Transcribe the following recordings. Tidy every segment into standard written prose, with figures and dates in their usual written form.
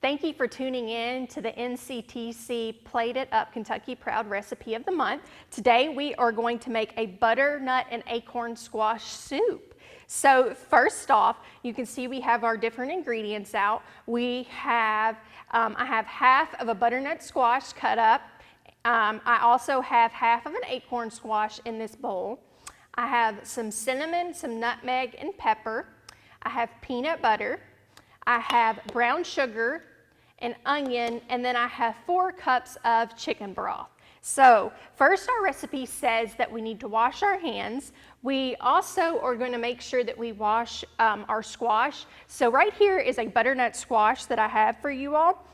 Thank you for tuning in to the NCTC Plate It Up Kentucky Proud Recipe of the Month. Today we are going to make a butternut and acorn squash soup. So first off, you can see we have our different ingredients out. We have, I have half of a butternut squash cut up. I also have half of an acorn squash in this bowl. I have some cinnamon, some nutmeg and pepper. I have peanut butter. I have brown sugar, an onion, and then I have 4 cups of chicken broth. So first, our recipe says that we need to wash our hands. We also are going to make sure that we wash our squash. So right here is a butternut squash that I have for you all.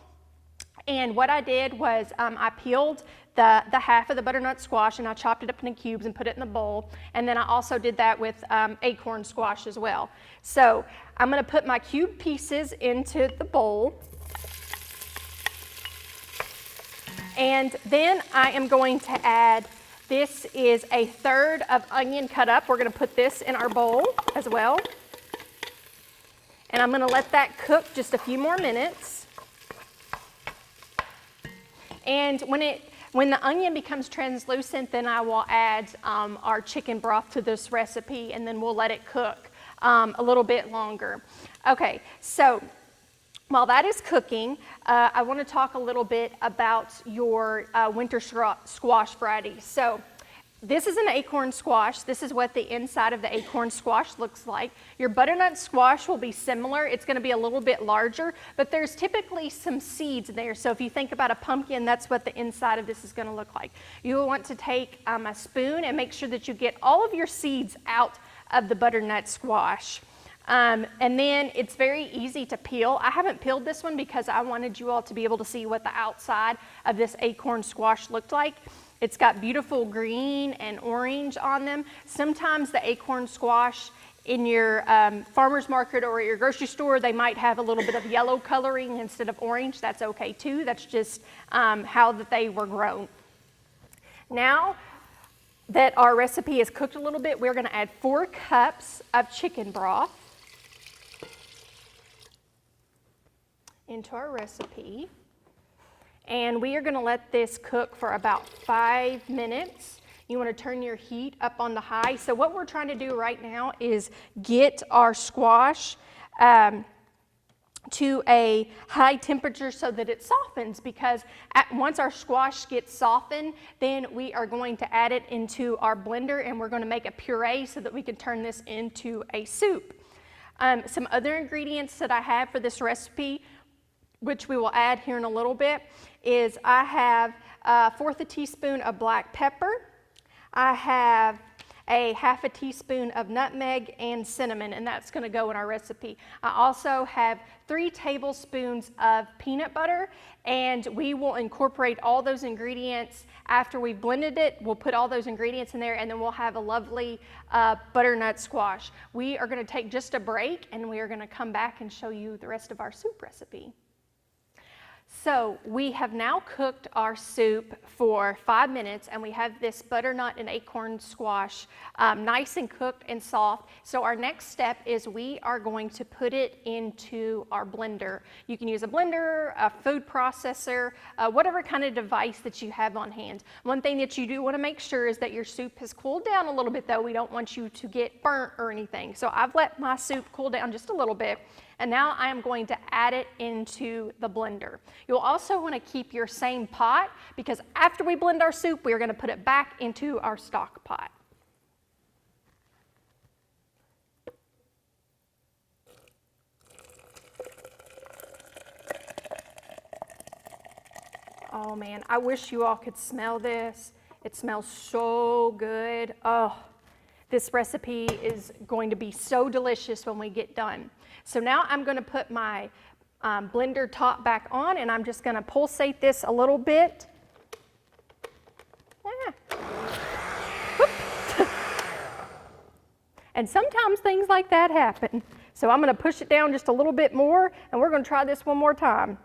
And what I did was I peeled the half of the butternut squash and I chopped it up into cubes and put it in the bowl. And then I also did that with acorn squash as well. So I'm going to put my cube pieces into the bowl. And then I am going to add, this is a 1/3 of onion cut up. We're going to put this in our bowl as well. And I'm going to let that cook just a few more minutes. And when the onion becomes translucent, then I will add our chicken broth to this recipe, and then we'll let it cook a little bit longer. Okay, so while that is cooking, I want to talk a little bit about your winter squash varieties. So this is an acorn squash. This is what the inside of the acorn squash looks like. Your butternut squash will be similar. It's going to be a little bit larger, but there's typically some seeds there. So if you think about a pumpkin, that's what the inside of this is going to look like. You will want to take a spoon and make sure that you get all of your seeds out of the butternut squash. And then it's very easy to peel. I haven't peeled this one because I wanted you all to be able to see what the outside of this acorn squash looked like. It's got beautiful green and orange on them. Sometimes the acorn squash in your farmer's market or at your grocery store, they might have a little bit of yellow coloring instead of orange. That's okay too. That's just how that they were grown. Now that our recipe is cooked a little bit, we're going to add 4 cups of chicken broth into our recipe. And we are going to let this cook for about 5 minutes. You want to turn your heat up on the high. So what we're trying to do right now is get our squash to a high temperature so that it softens, because once our squash gets softened, then we are going to add it into our blender and we're going to make a puree so that we can turn this into a soup. Some other ingredients that I have for this recipe, which we will add here in a little bit, is I have 1/4 teaspoon of black pepper. I have a 1/2 teaspoon of nutmeg and cinnamon, and that's going to go in our recipe. I also have 3 tablespoons of peanut butter, and we will incorporate all those ingredients after we've blended it. We'll put all those ingredients in there, and then we'll have a lovely butternut squash. We are going to take just a break, and we are going to come back and show you the rest of our soup recipe. So we have now cooked our soup for 5 minutes, and we have this butternut and acorn squash nice and cooked and soft. So our next step is we are going to put it into our blender. You can use a blender, a food processor, whatever kind of device that you have on hand. One thing that you do want to make sure is that your soup has cooled down a little bit, though. We don't want you to get burnt or anything. So I've let my soup cool down just a little bit. And now I am going to add it into the blender. You'll also want to keep your same pot, because after we blend our soup, we are going to put it back into our stock pot. Oh man, I wish you all could smell this. It smells so good. Oh, this recipe is going to be so delicious when we get done. So now I'm going to put my blender top back on, and I'm just going to pulsate this a little bit. And sometimes things like that happen. So I'm going to push it down just a little bit more, and we're going to try this one more time.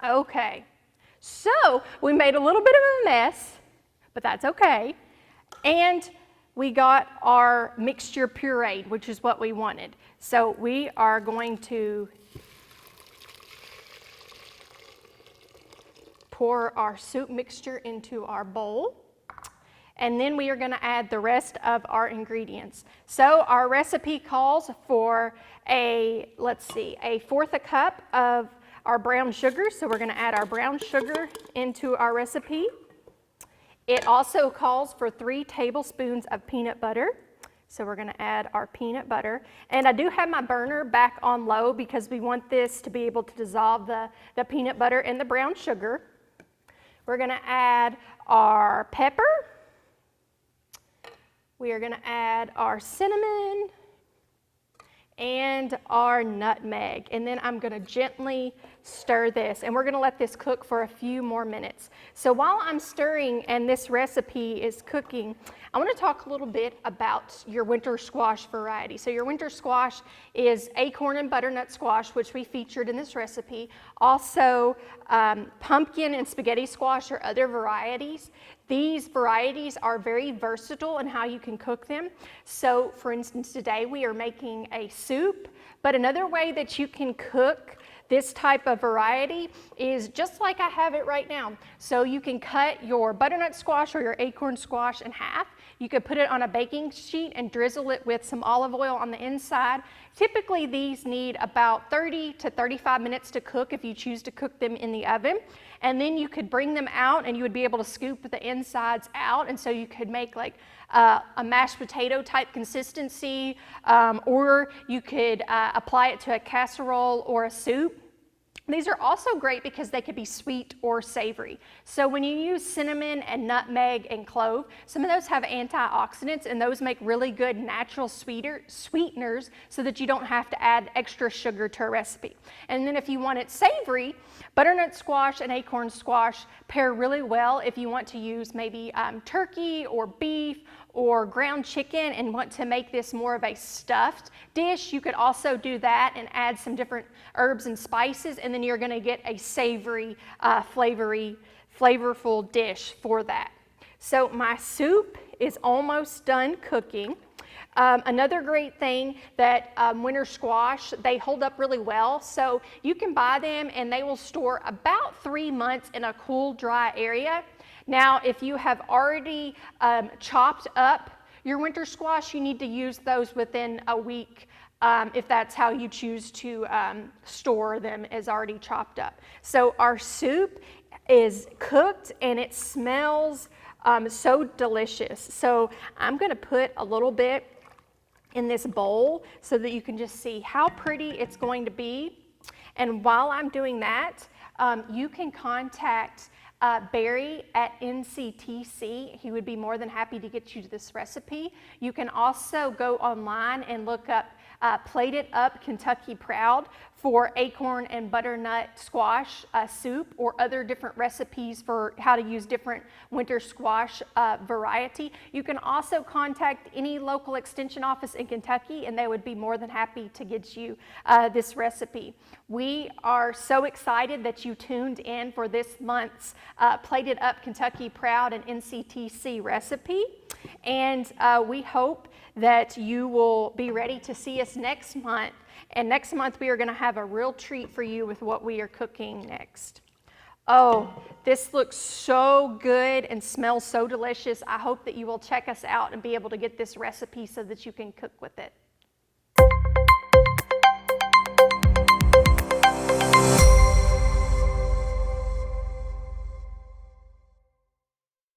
Okay, so we made a little bit of a mess, but that's okay. And we got our mixture pureed, which is what we wanted. So we are going to pour our soup mixture into our bowl. And then we are going to add the rest of our ingredients. So our recipe calls for a 1/4 cup of our brown sugar. So we're going to add our brown sugar into our recipe. It also calls for 3 tablespoons of peanut butter. So we're going to add our peanut butter. And I do have my burner back on low because we want this to be able to dissolve the peanut butter and the brown sugar. We're going to add our pepper. We are going to add our cinnamon and our nutmeg. And then I'm going to gently stir this. And we're going to let this cook for a few more minutes. So while I'm stirring and this recipe is cooking, I want to talk a little bit about your winter squash variety. So your winter squash is acorn and butternut squash, which we featured in this recipe. Also, pumpkin and spaghetti squash or other varieties. These varieties are very versatile in how you can cook them. So for instance, today we are making a soup, but another way that you can cook this type of variety is just like I have it right now. So you can cut your butternut squash or your acorn squash in half. You could put it on a baking sheet and drizzle it with some olive oil on the inside. Typically these need about 30 to 35 minutes to cook if you choose to cook them in the oven. And then you could bring them out and you would be able to scoop the insides out. And so you could make like a mashed potato type consistency, or you could apply it to a casserole or a soup. These are also great because they could be sweet or savory. So when you use cinnamon and nutmeg and clove, some of those have antioxidants and those make really good natural sweeteners so that you don't have to add extra sugar to a recipe. And then if you want it savory, butternut squash and acorn squash pair really well if you want to use maybe turkey or beef or ground chicken and want to make this more of a stuffed dish. You could also do that and add some different herbs and spices, and then you're going to get a savory, flavorful dish for that. So my soup is almost done cooking. Another great thing that winter squash, they hold up really well. So you can buy them and they will store about 3 months in a cool, dry area. Now, if you have already chopped up your winter squash, you need to use those within a week if that's how you choose to store them as already chopped up. So our soup is cooked and it smells so delicious. So I'm going to put a little bit in this bowl so that you can just see how pretty it's going to be. And while I'm doing that, you can contact Barry at NCTC. He would be more than happy to get you this recipe. You can also go online and look up Plated Up Kentucky Proud for acorn and butternut squash soup or other different recipes for how to use different winter squash variety. You can also contact any local extension office in Kentucky and they would be more than happy to get you this recipe. We are so excited that you tuned in for this month's Plated Up Kentucky Proud and NCTC Recipe, and we hope that you will be ready to see us next month. And next month we are going to have a real treat for you with what we are cooking next. Oh, this looks so good and smells so delicious. I hope that you will check us out and be able to get this recipe so that you can cook with it.